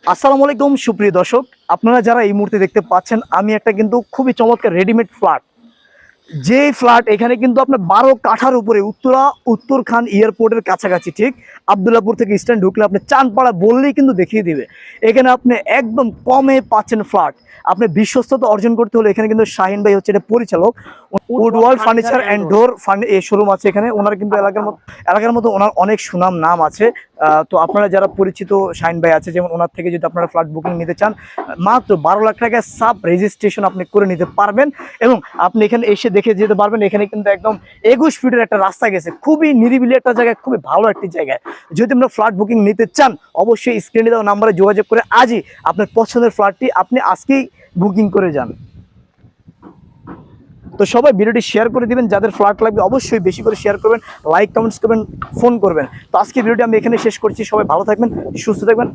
আসসালামু আলাইকুম সুপ্রিয় দর্শক, আপনারা যারা এই মুহূর্তে দেখতে পাচ্ছেন, আমি একটা কিন্তু খুবই চমৎকার রেডিমেড ফ্ল্যাট, যে ফ্ল্যাট এখানে কিন্তু আপনার 12 কাঠার উপরে উত্তরখান এয়ারপোর্টের কাছাকাছি, ঠিক আবদুল্লাপুর থেকে স্ট্যান্ড ঢুকলে আপনি চাঁদপাড়া বললেই কিন্তু দেখিয়ে দিবে। এখানে আপনি একদম কমে পাচ্ছেন ফ্ল্যাট। আপনি বিশ্বস্ততা অর্জন করতে হলে এখানে কিন্তু শাহিন ভাই হচ্ছে এটা পরিচালক, wood world furniture and door showroom আছে এখানে। ওনার কিন্তু এলাকার মতো ওনার অনেক সুনাম নাম আছে। তো আপনারা যারা পরিচিত শাহিন ভাই আছে, যেমন ওনার থেকে যদি আপনারা ফ্ল্যাট বুকিং নিতে চান, মাত্র 12 লাখ টাকায় সাব রেজিস্ট্রেশন আপনি করে নিতে পারবেন এবং আপনি এখানে এসে দেখে যেতে পারবেন। এখানে কিন্তু একদম 21 ফিটের একটা রাস্তা গেছে, খুবই নিরিবিলি একটা জায়গায়, খুবই ভালো একটি জায়গায়। যদি আপনারা ফ্ল্যাট বুকিং নিতে চান, অবশ্যই স্ক্রিনে দেওয়া নাম্বারে যোগাযোগ করে আজই আপনার পছন্দের ফ্ল্যাটটি আপনি আজকেই বুকিং করে যান। তো সবাই ভিডিওটি শেয়ার করে দিবেন, যাদের ফ্ল্যাট লাগবে অবশ্যই বেশি করে শেয়ার করবেন, লাইক কমেন্টস করবেন, ফোন করবেন। তো আজকে ভিডিওটি আমি এখানে শেষ করছি। সবাই ভালো থাকবেন, সুস্থ থাকবেন।